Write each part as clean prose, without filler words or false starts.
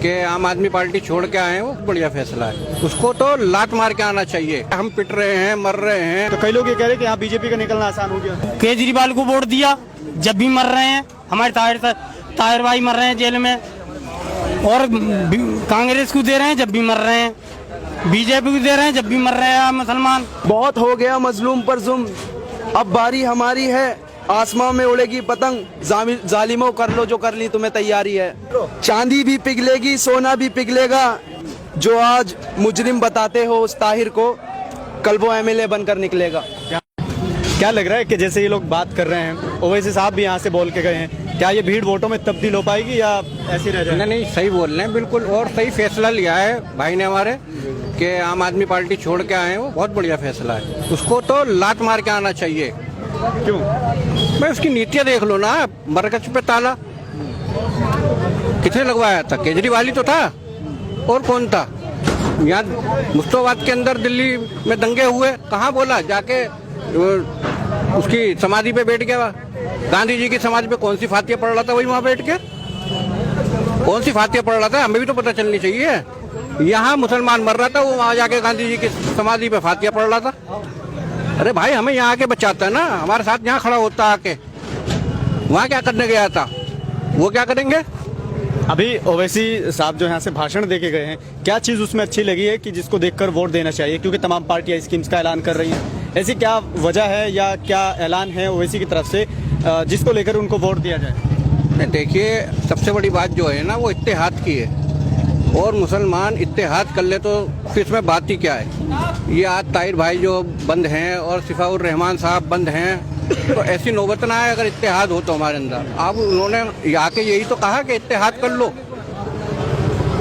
कि आम आदमी पार्टी छोड़ के आए हैं, वो बढ़िया फैसला है। उसको तो लात मार के आना चाहिए। हम पिट रहे हैं, मर रहे हैं। तो कई लोग ये कह रहे हैं कि यहाँ बीजेपी का निकलना आसान हो गया। केजरीवाल को वोट दिया, जब भी मर रहे हैं। हमारे ताहिर भाई मर रहे हैं जेल में, और कांग्रेस को दे रहे हैं जब भी मर रहे हैं, बीजेपी को दे रहे हैं जब भी मर रहे हैं मुसलमान। बहुत हो गया मजलूम पर जुल्म, अब बारी हमारी है, आसमां में उड़ेगी पतंग, जालिमों कर लो जो करनी तुम्हें तैयारी है। चांदी भी पिघलेगी, सोना भी पिघलेगा, जो आज मुजरिम बताते हो उस ताहिर को, कल वो एमएलए बनकर निकलेगा। क्या लग रहा है कि जैसे ये लोग बात कर रहे हैं, ओवैसी साहब भी यहाँ से बोल के गए हैं, क्या ये भीड़ वोटों में तब्दील हो पाएगी या ऐसी रह जाएगी? नहीं, सही बोल रहे हैं बिल्कुल, और सही फैसला लिया है भाई ने हमारे कि आम आदमी पार्टी छोड़ के आए हैं, वो बहुत बढ़िया फैसला है। उसको तो लात मार के आना चाहिए। क्यों? भाई उसकी नीतियाँ देख लो ना, मरकज पे ताला किसने लगवाया था? केजरीवाल ही तो था, और कौन था? यहाँ मुफ्तोबाद के अंदर दिल्ली में दंगे हुए, कहाँ बोला? जाके उसकी समाधि पे बैठ गया। गांधी जी की समाधि पे कौन सी फातिया पढ़ रहा था? वही वहाँ बैठ के कौन सी फातिया पढ़ रहा था? हमें भी तो पता चलनी चाहिए। यहाँ मुसलमान मर रहा था, वो वहाँ जाके गांधी जी की समाधि पे फातिया पढ़ रहा था। अरे भाई, हमें यहाँ आके बचाता है ना, हमारे साथ यहाँ खड़ा होता आके। वहाँ क्या करने गया था? वो क्या करेंगे? अभी ओवैसी साहब जो यहाँ से भाषण दे के गए हैं, क्या चीज़ उसमें अच्छी लगी है कि जिसको देखकर वोट देना चाहिए? क्योंकि तमाम पार्टियां स्कीम्स का ऐलान कर रही हैं, ऐसी क्या वजह है या क्या ऐलान है ओवैसी की तरफ से जिसको लेकर उनको वोट दिया जाए? देखिए, सबसे बड़ी बात जो है ना, वो इत्तेहाद की है, और मुसलमान इत्तेहाद कर ले तो फिर इसमें बात ही क्या है? ये आज ताहिर भाई जो बंद हैं और सिफाउर रहमान साहब बंद हैं, तो ऐसी नौबत ना आए अगर इत्तेहाद हो तो हमारे अंदर। अब उन्होंने आके यही तो कहा कि इत्तेहाद कर लो,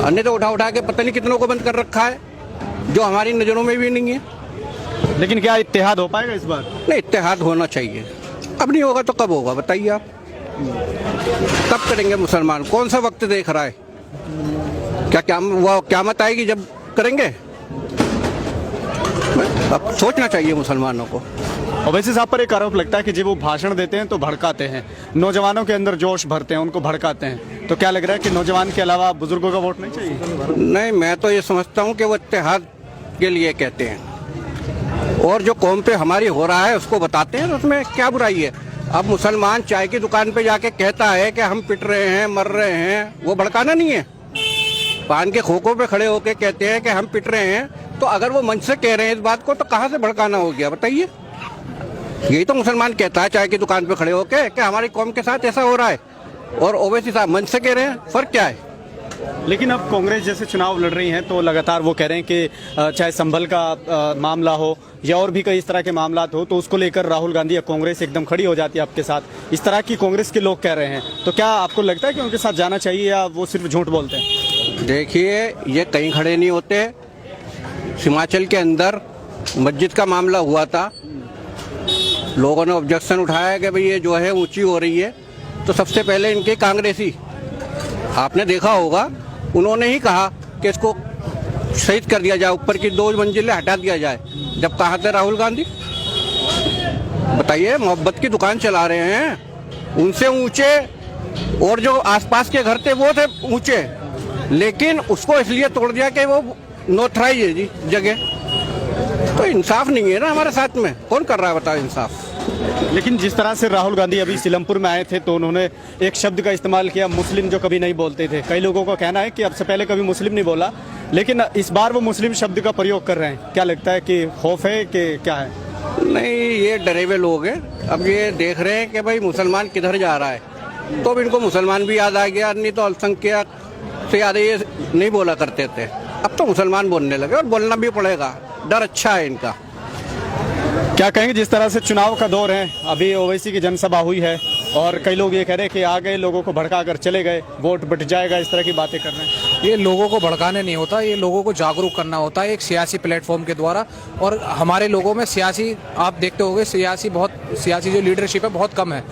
अन्य तो उठा उठा के पता नहीं कितनों को बंद कर रखा है, जो हमारी नज़रों में भी नहीं है। लेकिन क्या इत्तेहाद हो पाएगा इस बार? नहीं, इत्तेहाद होना चाहिए। अब नहीं होगा तो कब होगा बताइए आप? कब करेंगे मुसलमान? कौन सा वक्त देख रहा है? क्या वो क़यामत आएगी जब करेंगे? अब सोचना चाहिए मुसलमानों को। ओवैसी साहब पर एक आरोप लगता है कि जब वो भाषण देते हैं तो भड़काते हैं, नौजवानों के अंदर जोश भरते हैं, उनको भड़काते हैं। तो क्या लग रहा है कि नौजवान के अलावा बुजुर्गों का वोट नहीं चाहिए? नहीं, मैं तो ये समझता हूँ कि वो इत्तेहाद के लिए कहते हैं, और जो कौम पे हमारी हो रहा है उसको बताते हैं, तो उसमें क्या बुराई है? अब मुसलमान चाय की दुकान पे जाके कहता है कि हम पिट रहे हैं, मर रहे हैं, वो भड़काना नहीं है? पान के खोखों पे खड़े होके कहते हैं कि हम पिट रहे हैं, तो अगर वो मंच से कह रहे हैं इस बात को, तो कहाँ से भड़काना हो गया बताइए? यही तो मुसलमान कहता है चाय की दुकान पे खड़े होके कि हमारी कौम के साथ ऐसा हो रहा है, और ओवैसी साहब मंच से कह रहे हैं, फर्क क्या है? लेकिन अब कांग्रेस जैसे चुनाव लड़ रही हैं तो लगातार वो कह रहे हैं कि चाहे संभल का मामला हो या और भी कई इस तरह के मामला हो, तो उसको लेकर राहुल गांधी या कांग्रेस एकदम खड़ी हो जाती है आपके साथ। इस तरह की कांग्रेस के लोग कह रहे हैं, तो क्या आपको लगता है कि उनके साथ जाना चाहिए या वो सिर्फ झूठ बोलते हैं? देखिए, ये कहीं खड़े नहीं होते। हिमाचल के अंदर मस्जिद का मामला हुआ था, लोगों ने ऑब्जेक्शन उठाया कि भाई ये जो है ऊंची हो रही है, तो सबसे पहले इनके कांग्रेसी, आपने देखा होगा, उन्होंने ही कहा कि इसको शहीद कर दिया जाए, ऊपर की 2 मंजिलें हटा दिया जाए। जब कहा था राहुल गांधी, बताइए, मोहब्बत की दुकान चला रहे हैं, उनसे ऊंचे और जो आसपास के घर थे वो थे ऊंचे, लेकिन उसको इसलिए तोड़ दिया कि वो नोथराई है जी जगह। तो इंसाफ नहीं है ना हमारे साथ में, कौन कर रहा है बताओ इंसाफ? लेकिन जिस तरह से राहुल गांधी अभी सीलमपुर में आए थे तो उन्होंने एक शब्द का इस्तेमाल किया, मुस्लिम, जो कभी नहीं बोलते थे। कई लोगों का कहना है कि अब से पहले कभी मुस्लिम नहीं बोला, लेकिन इस बार वो मुस्लिम शब्द का प्रयोग कर रहे हैं। क्या लगता है कि खौफ है कि क्या है? नहीं, ये डरे हुए लोग हैं। अब ये देख रहे हैं कि भाई मुसलमान किधर जा रहा है, तो अब इनको मुसलमान भी याद आ गया, नहीं तो अल्पसंख्यक से याद ये नहीं बोला करते थे, अब तो मुसलमान बोलने लगे, और बोलना भी पड़ेगा, डर अच्छा है इनका। क्या कहेंगे, जिस तरह से चुनाव का दौर है, अभी ओवैसी की जनसभा हुई है और कई लोग ये कह रहे हैं कि आ गए, लोगों को भड़का कर चले गए, वोट बट जाएगा, इस तरह की बातें कर रहे हैं? ये लोगों को भड़काने नहीं होता, ये लोगों को जागरूक करना होता है एक सियासी प्लेटफॉर्म के द्वारा। और हमारे लोगों में सियासी, आप देखते होंगे, सियासी जो लीडरशिप है बहुत कम है।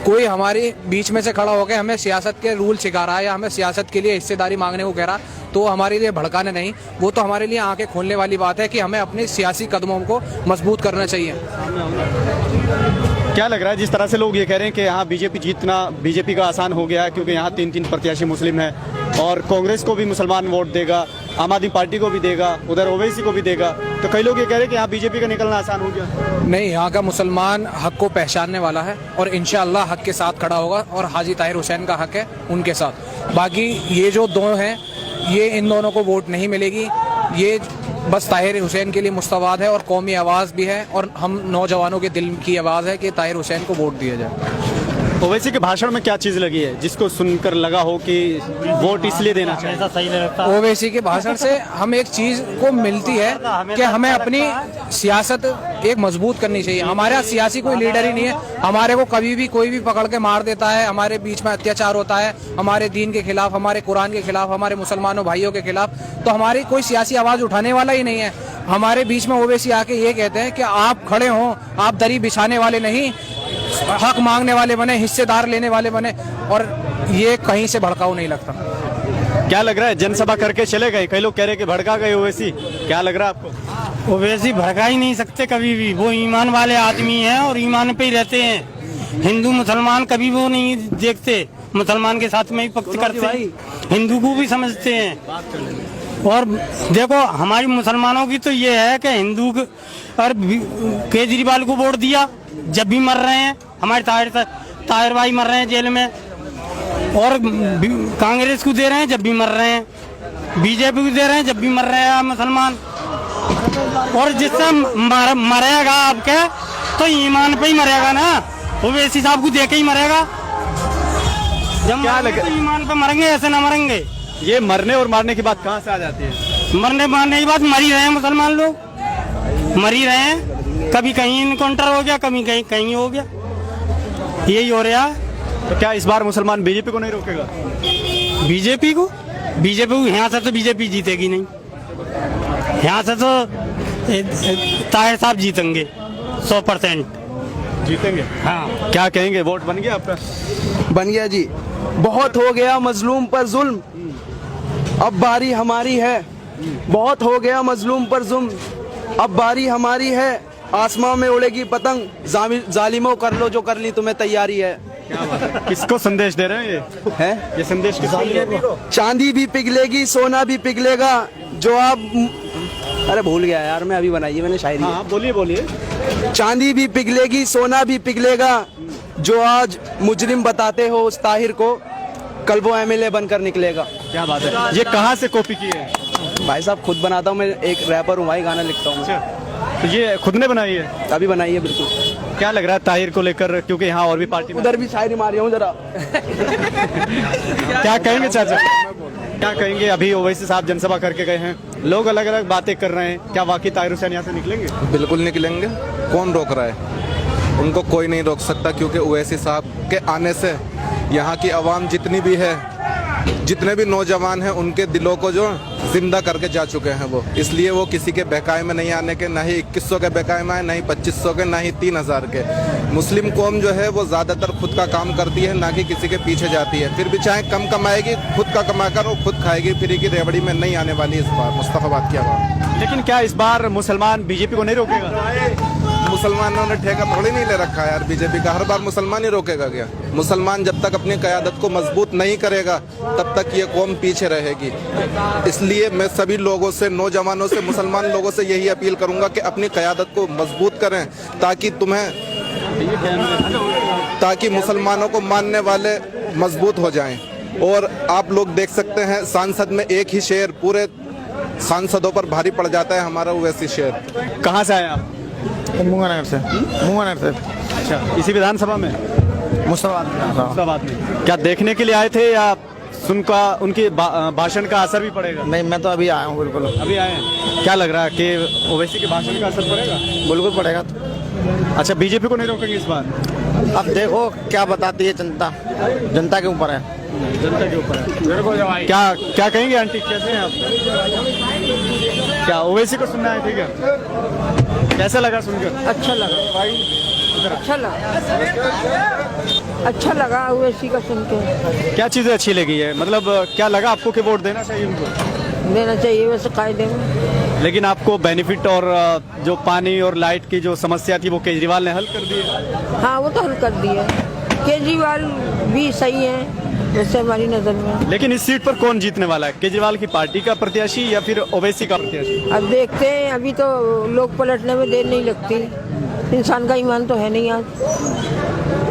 कोई हमारे बीच में से खड़ा होकर हमें सियासत के रूल सिखा रहा है या हमें सियासत के लिए हिस्सेदारी मांगने को कह रहा, तो हमारे लिए भड़काने नहीं, वो तो हमारे लिए आंखें खोलने वाली बात है कि हमें अपने सियासी कदमों को मजबूत करना चाहिए। क्या लग रहा है जिस तरह से लोग ये कह रहे हैं कि यहाँ बीजेपी जीतना बीजेपी का आसान हो गया है क्योंकि यहाँ 3 प्रत्याशी मुस्लिम हैं और कांग्रेस को भी मुसलमान वोट देगा, आम आदमी पार्टी को भी देगा, उधर ओवैसी को भी देगा, तो कई लोग ये कह रहे हैं कि यहाँ बीजेपी का निकलना आसान हो गया। नहीं, यहाँ का मुसलमान हक को पहचानने वाला है और इंशाअल्लाह हक के साथ खड़ा होगा और हाजी ताहिर हुसैन का हक है उनके साथ। बाकी ये जो दो हैं, ये इन दोनों को वोट नहीं मिलेगी। ये बस ताहिर हुसैन के लिए मुस्तवाद है और कौमी आवाज़ भी है और हम नौजवानों के दिल की आवाज़ है कि ताहिर हुसैन को वोट दिया जाए। ओवैसी के भाषण में क्या चीज़ लगी है जिसको सुनकर लगा हो कि वोट इसलिए देना चाहिए? ओवैसी के भाषण से हम एक चीज को मिलती है कि हमें अपनी सियासत एक मजबूत करनी चाहिए। हमारा सियासी कोई लीडर ही नहीं है, हमारे को कभी भी कोई भी पकड़ के मार देता है, हमारे बीच में अत्याचार होता है, हमारे दीन के खिलाफ, हमारे कुरान के खिलाफ, हमारे मुसलमानों भाइयों के खिलाफ, तो हमारी कोई सियासी आवाज उठाने वाला ही नहीं है। हमारे बीच में ओवैसी आके ये कहते हैं कि आप खड़े हों, आप दरी बिछाने वाले नहीं, हक मांगने वाले बने, हिस्सेदार लेने वाले बने, और ये कहीं से भड़काऊ नहीं लगता। क्या लग रहा है जनसभा करके चले गए, कई लोग कह रहे हैं कि भड़का गए ओवैसी, क्या लग रहा है आपको? ओवैसी भड़का ही नहीं सकते कभी भी, वो ईमान वाले आदमी हैं और ईमान पे ही रहते हैं। हिंदू मुसलमान कभी वो नहीं देखते, मुसलमान के साथ में ही पक्ष करते हैं, हिंदू को भी समझते हैं। और देखो हमारी मुसलमानों की तो ये है कि हिंदू और केजरीवाल को वोट दिया जब भी मर रहे हैं, हमारे ताहिर भाई मर रहे हैं जेल में, और कांग्रेस को दे रहे हैं जब भी मर रहे हैं, बीजेपी को दे रहे हैं जब भी मर रहे हैं मुसलमान। और जिससे मरेगा आपके तो ईमान पे ही मरेगा ना, ओवैसी साहब को दे के ही मरेगा। जब क्या लगे तो ईमान पे मरेंगे, ऐसे ना मरेंगे। ये मरने और मारने की बात कहाँ से आ जाती है? मरने मारने की बात, मर ही रहे हैं मुसलमान लोग, मर ही रहे हैं। कभी कहीं इनकाउंटर हो गया, कभी कहीं कहीं हो गया, यही हो रहा है। तो क्या इस बार मुसलमान बीजेपी को नहीं रोकेगा? बीजेपी को यहाँ से तो बीजेपी जीतेगी नहीं, यहाँ से तो ताहिर साहब जीतेंगे 100% जीतेंगे। हाँ, क्या कहेंगे, वोट बन गया आपका? बन गया जी। बहुत हो गया मजलूम पर जुल्म, अब बारी हमारी है। बहुत हो गया मजलूम पर जुल्म, अब बारी हमारी है। आसमां में उड़ेगी पतंग, जालिमों कर लो जो कर ली, तुम्हें तैयारी है। क्या बात है? किसको संदेश दे रहे हैं ये संदेश किसको दे रहे हैं? चांदी भी पिघलेगी, सोना भी पिघलेगा, जो आप अरे भूल गया यार, मैं अभी बनाई है मैंने शायरी। हाँ बोलिए बोलिए। चांदी भी पिघलेगी, सोना भी पिघलेगा, जो आज मुजरिम बताते हो उस ताहिर को, कल वो एमएलए बनकर निकलेगा। क्या बात है, ये कहाँ से कॉपी की है? भाई साहब खुद बनाता हूँ, मैं एक रैपर हूँ भाई, गाना लिखता हूँ। तो ये खुद ने बनाई है? अभी बनाई है बिल्कुल। क्या लग रहा है ताहिर को लेकर, क्योंकि यहाँ और भी पार्टी उधर भी शायरी मारी हूँ जरा। क्या कहेंगे चाचा, क्या कहेंगे? अभी ओवैसी साहब जनसभा करके गए हैं, लोग अलग अलग बातें कर रहे हैं, क्या वाकई ताहिर हुसैन यहाँ से निकलेंगे? बिल्कुल निकलेंगे, कौन रोक रहा है? उनको कोई नहीं रोक सकता, क्योंकि ओवैसी साहब के आने से यहाँ की आवाम जितनी भी है, जितने भी नौजवान हैं, उनके दिलों को जो जिंदा करके जा चुके हैं वो, इसलिए वो किसी के बहकाए में नहीं आने के, ना ही 2100 के बहकाए में आए, ना ही 2500 के, ना ही 3000 के। मुस्लिम कौम जो है वो ज़्यादातर खुद का काम करती है, ना कि किसी के पीछे जाती है। फिर भी चाहे कम कमाएगी, खुद का कमाकर वो खुद खाएगी, फ्री की रेवड़ी में नहीं आने वाली इस बार मुस्तफाबाद की आवाम। लेकिन क्या इस बार मुसलमान बीजेपी को नहीं रोकेगा? मुसलमानों ने ठेका थोड़ी नहीं ले रखा है यार बीजेपी का, हर बार मुसलमान ही रोकेगा क्या? मुसलमान जब तक अपनी क़यादत को मजबूत नहीं करेगा तब तक ये कौम पीछे रहेगी। इसलिए मैं सभी लोगों से, नौजवानों से, मुसलमान लोगों से यही अपील करूंगा कि अपनी क़यादत को मजबूत करें, ताकि मुसलमानों को मानने वाले मजबूत हो जाएं। और आप लोग देख सकते हैं सांसद में एक ही शेर पूरे सांसदों पर भारी पड़ जाता है, हमारा ओवैसी शेर। कहाँ से आए आप? मुंगानगर से। अच्छा, इसी विधानसभा में? मुस्तफाबाद में। क्या देखने के लिए आए थे या सुनका उनके भाषण का असर भी पड़ेगा? नहीं, मैं तो अभी आया हूँ। बिल्कुल अभी आए हैं। क्या लग रहा है कि ओवैसी के भाषण का असर पड़ेगा? बिल्कुल पड़ेगा। अच्छा, बीजेपी को नहीं रोकेंगे इस बार? अब देखो क्या बताती है जनता, जनता के ऊपर है। जनता के ऊपर है। क्या कहेंगे आंटी, कैसे हैं आप? क्या ओवैसी को सुनना है? ठीक है, कैसा लगा सुनकर? अच्छा लगा भाई, अच्छा लगा ओवैसी का सुन के। क्या चीज़ें अच्छी लगी है, मतलब क्या लगा आपको कि वोट देना चाहिए उनको? देना चाहिए वैसे कायदे में। लेकिन आपको बेनिफिट और जो पानी और लाइट की जो समस्या थी वो केजरीवाल ने हल कर दी है। हाँ वो तो हल कर दिया। केजरीवाल भी सही है वैसे हमारी नज़र में। लेकिन इस सीट पर कौन जीतने वाला है, केजरीवाल की पार्टी का प्रत्याशी या फिर ओवैसी का प्रत्याशी? अब देखते हैं, अभी तो लोग पलटने में देर नहीं लगती। इंसान का ईमान तो है नहीं।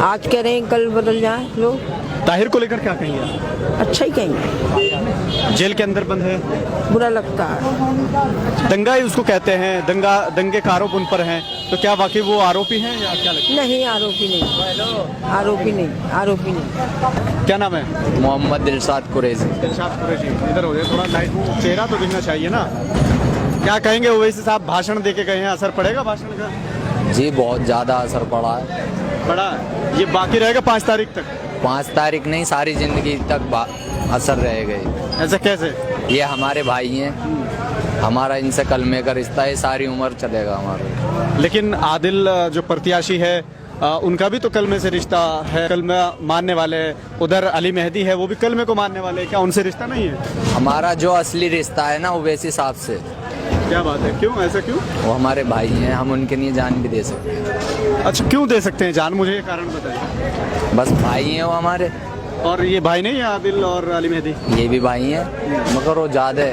आज कह रहे हैं कल बदल जाए लोग। ताहिर को लेकर क्या कहेंगे आप? अच्छा ही कहेंगे। जेल के अंदर बंद है, बुरा लगता है। दंगा ही उसको कहते हैं, दंगे का आरोप उन पर है, तो क्या वाकई वो आरोपी हैं या क्या लगता नहीं, आरोपी नहीं, आरोपी नहीं, आरोपी नहीं। है? क्या नाम है? मोहम्मद दिलशाद कुरैशी। दिलशाद कुरैशी, इधर हो जाए थोड़ा, लाइट चेहरा तो दिखना चाहिए ना। क्या कहेंगे ओवैसी साहब भाषण दे के गए हैं, असर पड़ेगा भाषण का? जी बहुत ज़्यादा असर पड़ा है। पड़ा है। ये बाकी रहेगा 5 तारीख तक? 5 तारीख नहीं, सारी जिंदगी तक असर रहेगा ये। ऐसा कैसे? ये हमारे भाई हैं, हमारा इनसे कलमे का रिश्ता है, सारी उम्र चलेगा हमारा। लेकिन आदिल जो प्रत्याशी है उनका भी तो कलमे से रिश्ता है, कलमा मानने वाले। उधर अली मेहदी है, वो भी कलमे को मानने वाले, क्या उनसे रिश्ता नहीं है? हमारा जो असली रिश्ता है ना ओवैसी साहब से। क्या बात है, क्यों, ऐसा क्यों? वो हमारे भाई हैं, हम उनके लिए जान भी दे सकते हैं। अच्छा, क्यों दे सकते हैं जान, मुझे ये कारण बताइए। बस भाई हैं वो हमारे। और ये भाई नहीं है आदिल और अली मेहदी? ये भी भाई हैं मगर वो ज़्यादा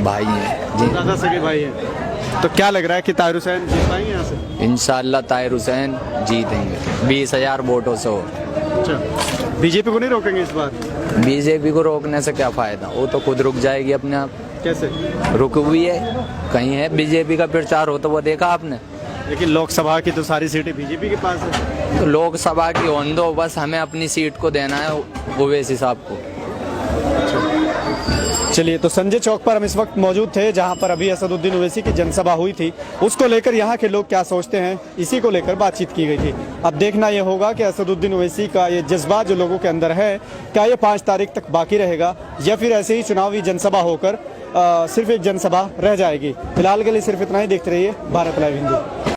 भाई हैं जी। ज़्यादा सगे भाई हैं। तो क्या लग रहा है कि ताहिर हुसैन जीत पाएंगे यहाँ से? इंशाल्लाह ताहिर हुसैन जीतेंगे 20,000 वोटों से। हो अच्छा, बीजेपी को नहीं रोकेंगे इस बार? बीजेपी को रोकने से क्या फायदा, वो तो खुद रुक जाएगी अपने आप। कैसे रुक हुई है, कहीं है बीजेपी का प्रचार हो तो वो देखा आपने? लेकिन लोकसभा की तो सारी सीटें बीजेपी के पास है। तो लोकसभा की होने दो, बस हमें अपनी सीट को देना है ओवैसी साहब को। चलिए, तो संजय चौक पर हम इस वक्त मौजूद थे जहां पर अभी असदुद्दीन ओवैसी की जनसभा हुई थी। उसको लेकर यहाँ के लोग क्या सोचते हैं, इसी को लेकर बातचीत की गई थी। अब देखना यह होगा कि असदुद्दीन ओवैसी का ये जज्बा जो लोगों के अंदर है, क्या ये 5 तारीख तक बाकी रहेगा या फिर ऐसे ही चुनावी जनसभा होकर सिर्फ एक जनसभा रह जाएगी। फिलहाल के लिए सिर्फ इतना ही। देखते रहिए भारत लाइव हिंदी।